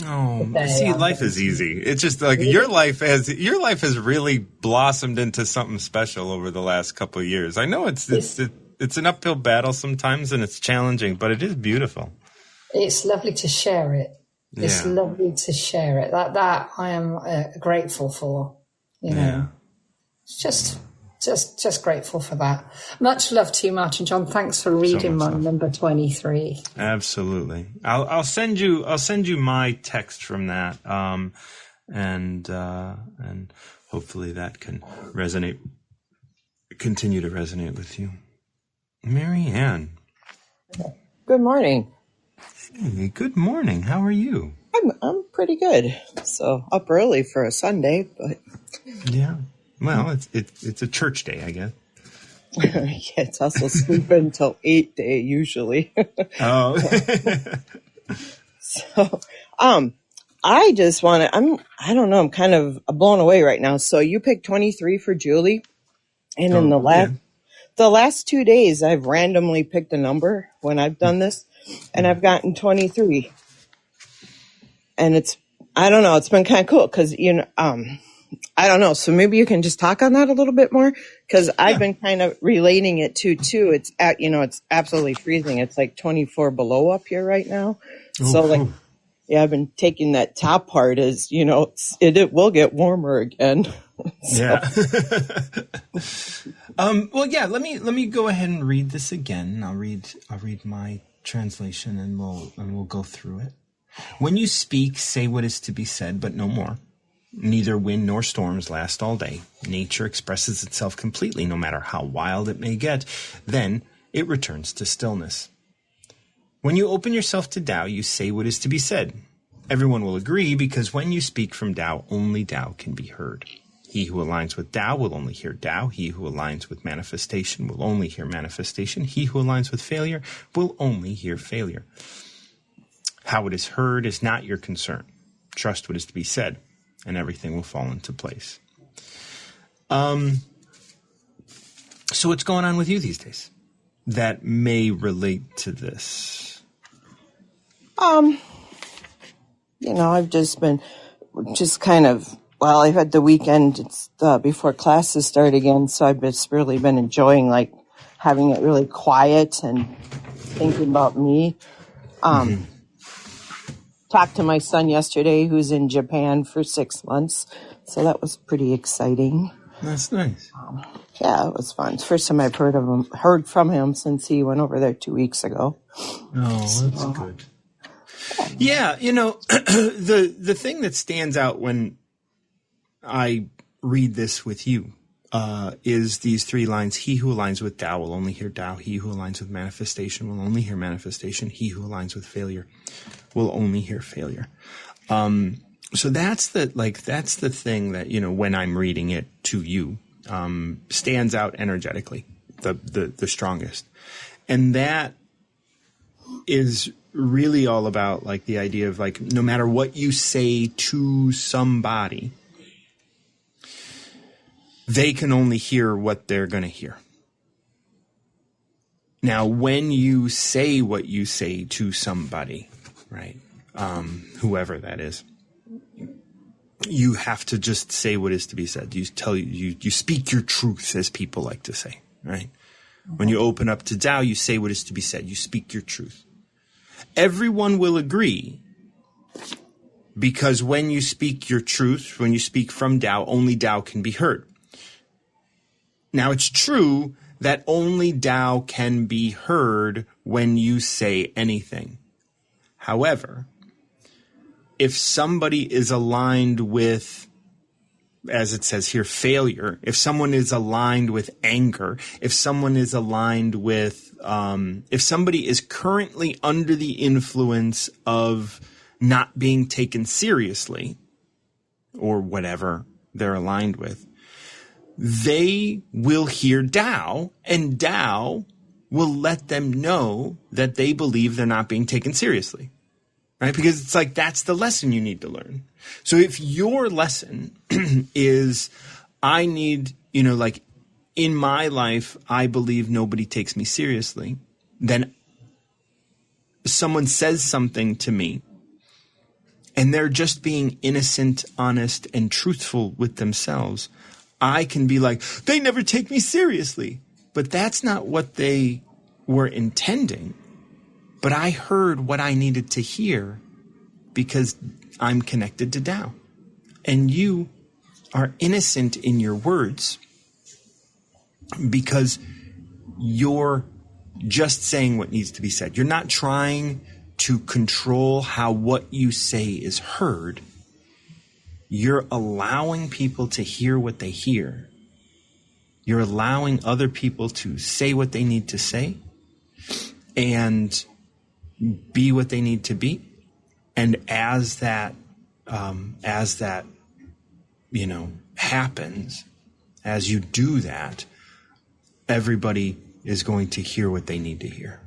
Oh, see, life is easy. It's just like your life has really blossomed into something special over the last couple of years. I know it's an uphill battle sometimes, and it's challenging, but it is beautiful. It's lovely to share it. It's lovely to share it. That I am grateful for. It's just grateful for that. Much love to you, Martin John. Thanks for reading my number 23. Absolutely. I'll send you my text from that, and hopefully that can continue to resonate with you. Mary Ann. Good morning. Hey, good morning. How are you? I'm pretty good. So up early for a Sunday, but yeah. Well, it's a church day, I guess. Yeah, it's also sleeping until 8 day usually. Oh. So, I just want to. I don't know. I'm kind of blown away right now. So you picked 23 for Julie, and in the the last 2 days, I've randomly picked a number when I've done this, and I've gotten 23. And I don't know, it's been kind of cool because, I don't know. So maybe you can just talk on that a little bit more, because I've been kind of relating it to too. It's it's absolutely freezing. It's like 24 below up here right now. So I've been taking that top part as, it will get warmer again. Yeah. Let me go ahead and read this again. I'll read my translation and we'll go through it. When you speak, say what is to be said, but no more. Neither wind nor storms last all day. Nature expresses itself completely, no matter how wild it may get. Then it returns to stillness. When you open yourself to Tao, you say what is to be said. Everyone will agree, because when you speak from Tao, only Tao can be heard. He who aligns with Tao will only hear Tao. He who aligns with manifestation will only hear manifestation. He who aligns with failure will only hear failure. How it is heard is not your concern. Trust what is to be said, and everything will fall into place. So what's going on with you these days that may relate to this? I've just been I've had the weekend before classes start again, so I've just really been enjoying having it really quiet and thinking about me. Talked to my son yesterday, who's in Japan for 6 months, so that was pretty exciting. That's nice. Yeah, it was fun. It's the first time I've heard from him since he went over there 2 weeks ago. Oh, that's good. Yeah, the thing that stands out when I read this with you is these 3 lines. He who aligns with Tao will only hear Tao. He who aligns with manifestation will only hear manifestation. He who aligns with failure will only hear failure. So that's the thing that, when I'm reading it to you, stands out energetically, the strongest. And that is really all about the idea of no matter what you say to somebody, they can only hear what they're going to hear. Now, when you say what you say to somebody, right, whoever that is, you have to just say what is to be said. You speak your truth, as people like to say, right? When you open up to Tao, you say what is to be said. You speak your truth. Everyone will agree, because when you speak your truth, when you speak from Tao, only Tao can be heard. Now, it's true that only Tao can be heard when you say anything. However, if somebody is aligned with, as it says here, failure, if someone is aligned with anger, if someone is aligned with, if somebody is currently under the influence of not being taken seriously, or whatever they're aligned with, they will hear Tao, and Tao will let them know that they believe they're not being taken seriously, right? Because it's that's the lesson you need to learn. So if your lesson is, I need, in my life, I believe nobody takes me seriously, then someone says something to me, and they're just being innocent, honest, and truthful with themselves, I can be they never take me seriously. But that's not what they were intending. But I heard what I needed to hear because I'm connected to Tao. And you are innocent in your words because you're just saying what needs to be said. You're not trying to control how what you say is heard. You're allowing people to hear what they hear. You're allowing other people to say what they need to say and be what they need to be. And as that happens, as you do that, everybody is going to hear what they need to hear.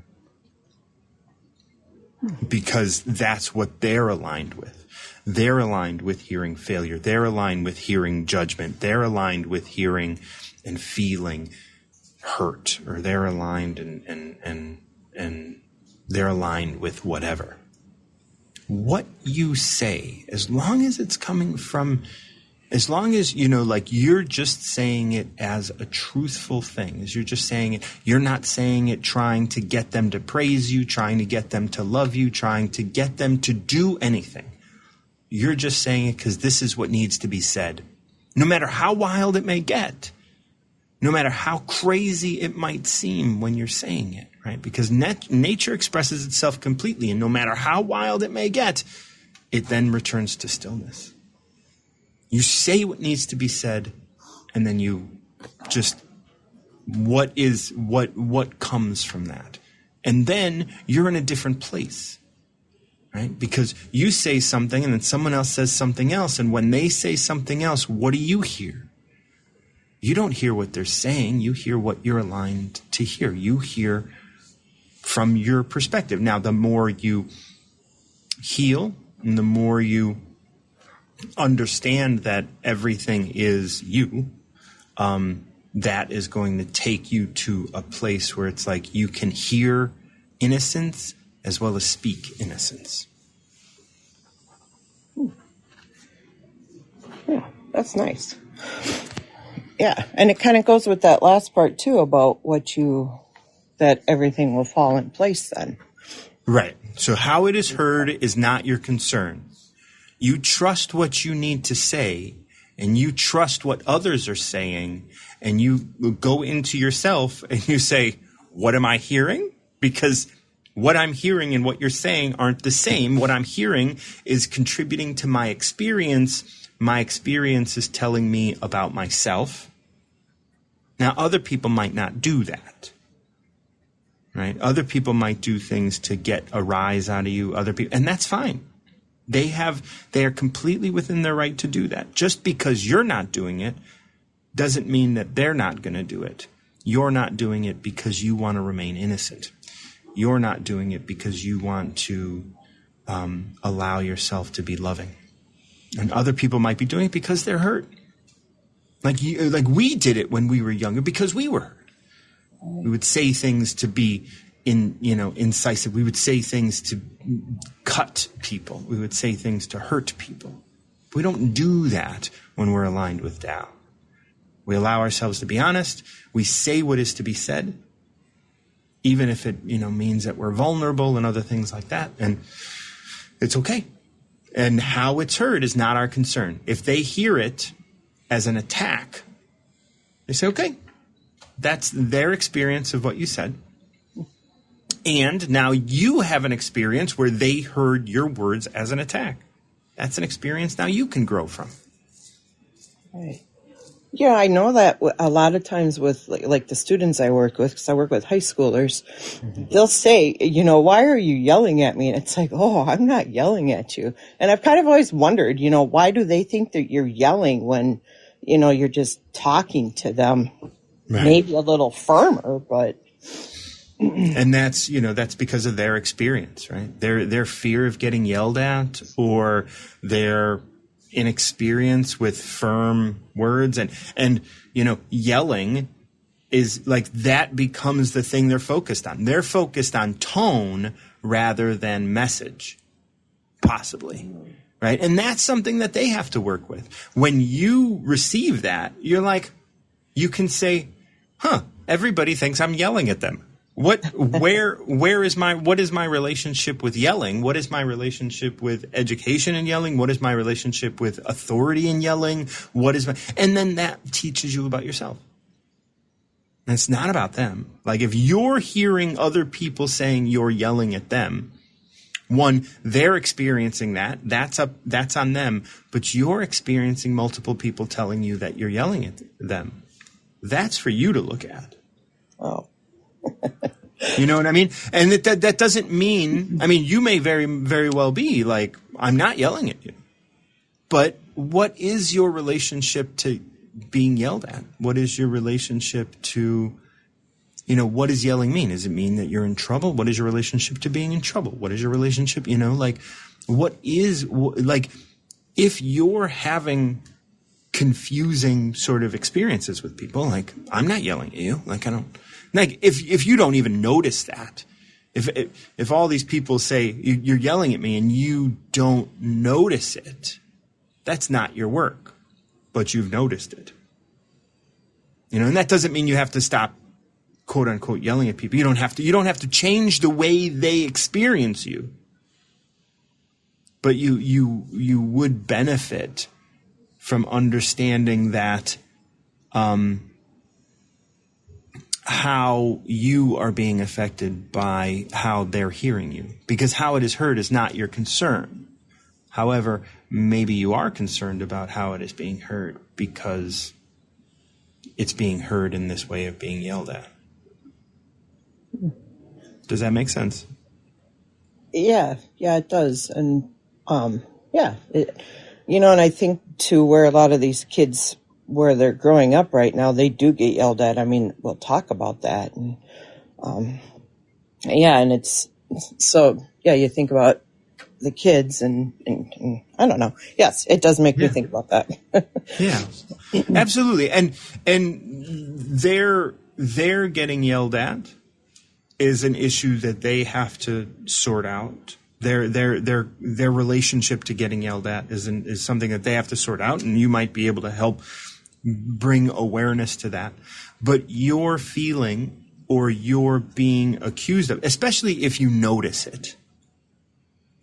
Because that's what they're aligned with. They're aligned with hearing failure. They're aligned with hearing judgment. They're aligned with hearing and feeling hurt, or they're aligned and they're aligned with whatever. What you say, as long as it's coming from, as long as, like you're just saying it as a truthful thing, as you're just saying it, you're not saying it trying to get them to praise you, trying to get them to love you, trying to get them to do anything. You're just saying it because this is what needs to be said. No matter how wild it may get, no matter how crazy it might seem when you're saying it, right? Because nature expresses itself completely, and no matter how wild it may get, it then returns to stillness. You say what needs to be said, and then you just, what comes from that? And then you're in a different place, right? Because you say something, and then someone else says something else, and when they say something else, what do you hear? You don't hear what they're saying. You hear what you're aligned to hear. You hear from your perspective. Now, the more you heal and the more you understand that everything is you, that is going to take you to a place where it's like you can hear innocence as well as speak innocence. Yeah, that's nice. Yeah, and it kind of goes with that last part too about that everything will fall in place then. Right. So how it is heard is not your concern. You trust what you need to say, and you trust what others are saying, and you go into yourself and you say, what am I hearing? Because what I'm hearing and what you're saying aren't the same. What I'm hearing is contributing to my experience. My experience is telling me about myself. Now, other people might not do that, right? Other people might do things to get a rise out of you, and that's fine. They are completely within their right to do that. Just because you're not doing it doesn't mean that they're not going to do it. You're not doing it because you want to remain innocent. You're not doing it because you want to allow yourself to be loving. And other people might be doing it because they're hurt. Like we did it when we were younger because we were hurt. We would say things to be incisive. We would say things to cut people. We would say things to hurt people. We don't do that when we're aligned with Tao. We allow ourselves to be honest. We say what is to be said, even if it, means that we're vulnerable and other things like that. And it's okay. And how it's heard is not our concern. If they hear it as an attack, they say, okay, that's their experience of what you said. And now you have an experience where they heard your words as an attack. That's an experience now you can grow from. Right. Yeah, I know that a lot of times with like the students I work with, because I work with high schoolers, they'll say, why are you yelling at me? And it's like, oh, I'm not yelling at you. And I've kind of always wondered, why do they think that you're yelling when, you're just talking to them? Right. Maybe a little firmer, but... And that's because of their experience, right? Their fear of getting yelled at, or their inexperience with firm words, and yelling is like that becomes the thing they're focused on. They're focused on tone rather than message, possibly, right? And that's something that they have to work with. When you receive that, you're like, you can say, everybody thinks I'm yelling at them. What is my relationship with yelling? What is my relationship with education and yelling? What is my relationship with authority and yelling? And then that teaches you about yourself. And it's not about them. Like if you're hearing other people saying you're yelling at them, one, they're experiencing that. That's on them. But you're experiencing multiple people telling you that you're yelling at them. That's for you to look at. Oh. You know what I mean? And that doesn't mean, you may very, very well be like, I'm not yelling at you. But what is your relationship to being yelled at? What is your relationship to, what does yelling mean? Does it mean that you're in trouble? What is your relationship to being in trouble? What is your relationship, if you're having confusing sort of experiences with people. Like, I'm not yelling at you. Like, I don't, like, if you don't even notice that, if all these people say you're yelling at me and you don't notice it, that's not your work, but you've noticed it. And that doesn't mean you have to stop, quote unquote, yelling at people. You don't have to change the way they experience you. But you would benefit from understanding that how you are being affected by how they're hearing you. Because how it is heard is not your concern. However, maybe you are concerned about how it is being heard because it's being heard in this way of being yelled at. Does that make sense? Yeah, it does. And, and I think too, where a lot of these kids, where they're growing up right now, they do get yelled at. I mean, we'll talk about that. And, and it's, so, you think about the kids and I don't know. Yes, it does make me think about that. Yeah, absolutely. And they're getting yelled at is an issue that they have to sort out. Their relationship to getting yelled at is something that they have to sort out, and you might be able to help bring awareness to that. But your feeling or your being accused of, especially if you notice it,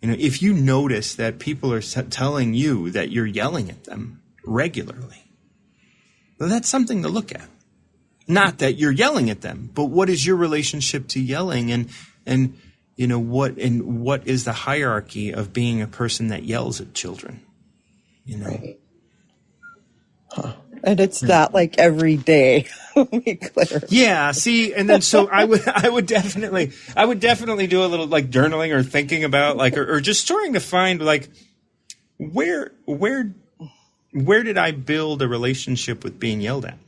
if you notice that people are telling you that you're yelling at them regularly, well, that's something to look at. Not that you're yelling at them, but what is your relationship to yelling, and what is the hierarchy of being a person that yells at children? Right. Huh. And it's not like every day. Let me clear. Yeah. See, and then so I would definitely do a little like journaling or thinking about or just trying to find like where did I build a relationship with being yelled at?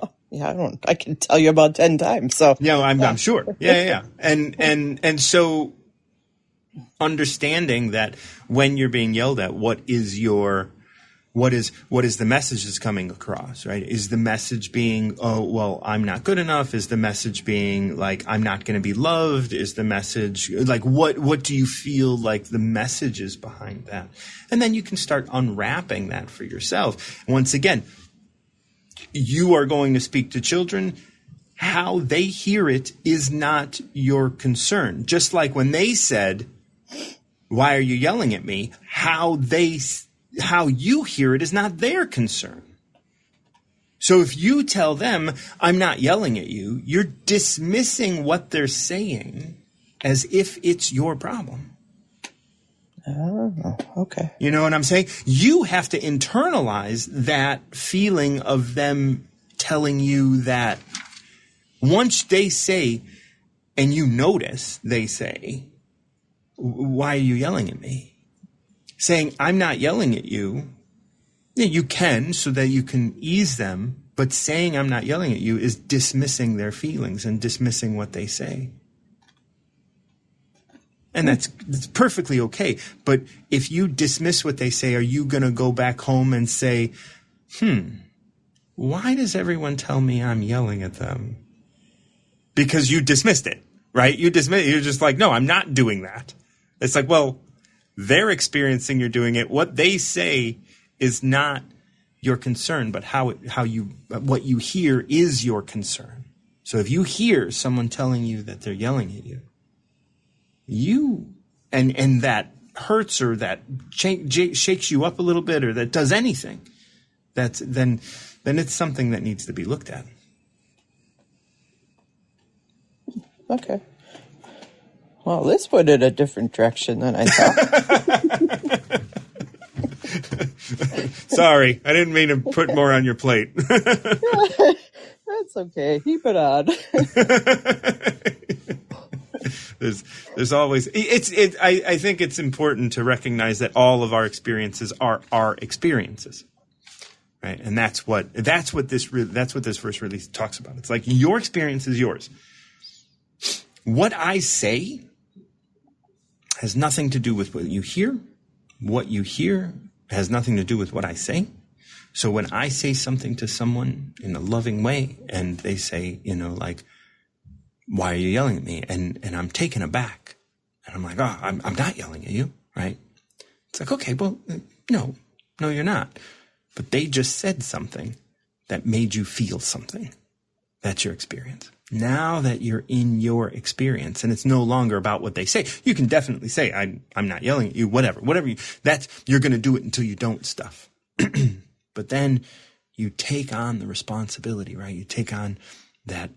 Oh, yeah, I can tell you about 10 times. So I'm sure. Yeah. And so understanding that when you're being yelled at, what is the message that's coming across, right? Is the message being, oh, well, I'm not good enough? Is the message being like, I'm not going to be loved? Is the message like, what do you feel like the message is behind that? And then you can start unwrapping that for yourself. Once again, you are going to speak to children. How they hear it is not your concern. Just like when they said, why are you yelling at me? How you hear it is not their concern. So if you tell them, I'm not yelling at you, you're dismissing what they're saying as if it's your problem. Oh, okay. You know what I'm saying? You have to internalize that feeling of them telling you that. Once they say, and you notice they say, why are you yelling at me? Saying, I'm not yelling at you. Yeah, you can so that you can ease them. But saying I'm not yelling at you is dismissing their feelings and dismissing what they say. And that's perfectly okay. But if you dismiss what they say, are you going to go back home and say, why does everyone tell me I'm yelling at them? Because you dismissed it, right? You're just like, no, I'm not doing that. It's like, well, they're experiencing you're doing it. What they say is not your concern, but what you hear is your concern. So if you hear someone telling you that they're yelling at you, and that hurts or that shakes you up a little bit or that does anything, then it's something that needs to be looked at. Okay. Well, this went in a different direction than I thought. Sorry, I didn't mean to put more on your plate. That's okay. Keep it on. There's always I think it's important to recognize that all of our experiences are our experiences, right? And that's what this verse really talks about. It's like your experience is yours. What I say has nothing to do with what you hear. What you hear has nothing to do with what I say. So when I say something to someone in a loving way and they say, like, why are you yelling at me? And I'm taken aback. And I'm like, oh, I'm not yelling at you, right? It's like, okay, well, no, you're not. But they just said something that made you feel something. That's your experience. Now that you're in your experience and it's no longer about what they say, you can definitely say, I'm not yelling at you, whatever you're going to do it until you don't stuff. But then you take on the responsibility, right? You take on that,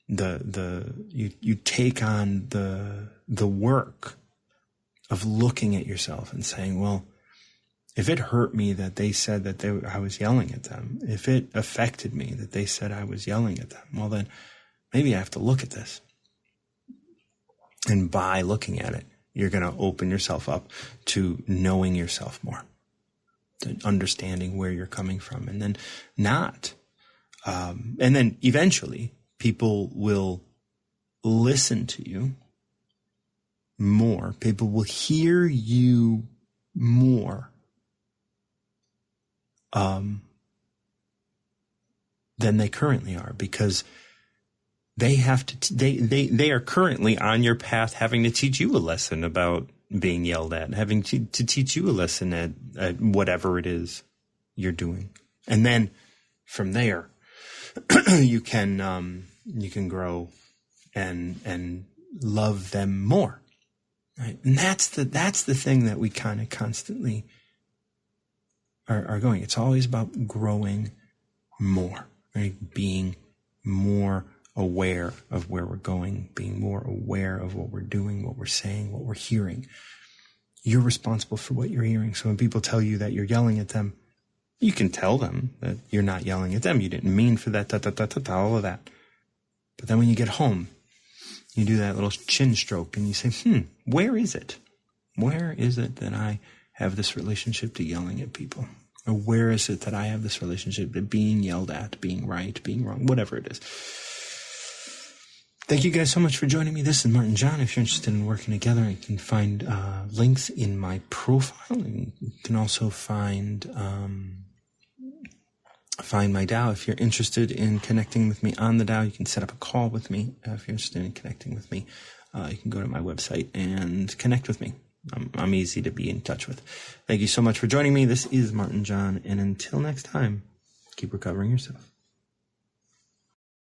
you take on the work of looking at yourself and saying, well, if it hurt me that they said that I was yelling at them, if it affected me that they said I was yelling at them, well, then maybe I have to look at this. And by looking at it, you're going to open yourself up to knowing yourself more, to understanding where you're coming from, and then and then eventually people will listen to you more. People will hear you more than they currently are, because they have to. They are currently on your path, having to teach you a lesson about being yelled at, having to teach you a lesson at whatever it is you're doing, and then from there, you can grow and love them more. Right? And that's the thing that we kind of constantly are going. It's always about growing more, right? Being more aware of where we're going, being more aware of what we're doing, what we're saying, what we're hearing. You're responsible for what you're hearing. So when people tell you that you're yelling at them, you can tell them that you're not yelling at them. You didn't mean for that, all of that. But then when you get home, you do that little chin stroke and you say, where is it? Where is it that I have this relationship to yelling at people? Or where is it that I have this relationship to being yelled at, being right, being wrong, whatever it is? Thank you guys so much for joining me. This is Martin John. If you're interested in working together, you can find links in my profile. And you can also find my DAO. If you're interested in connecting with me on the DAO, you can set up a call with me. If you're interested in connecting with me, you can go to my website and connect with me. I'm easy to be in touch with. Thank you so much for joining me. This is Martin John, and until next time, keep recovering yourself.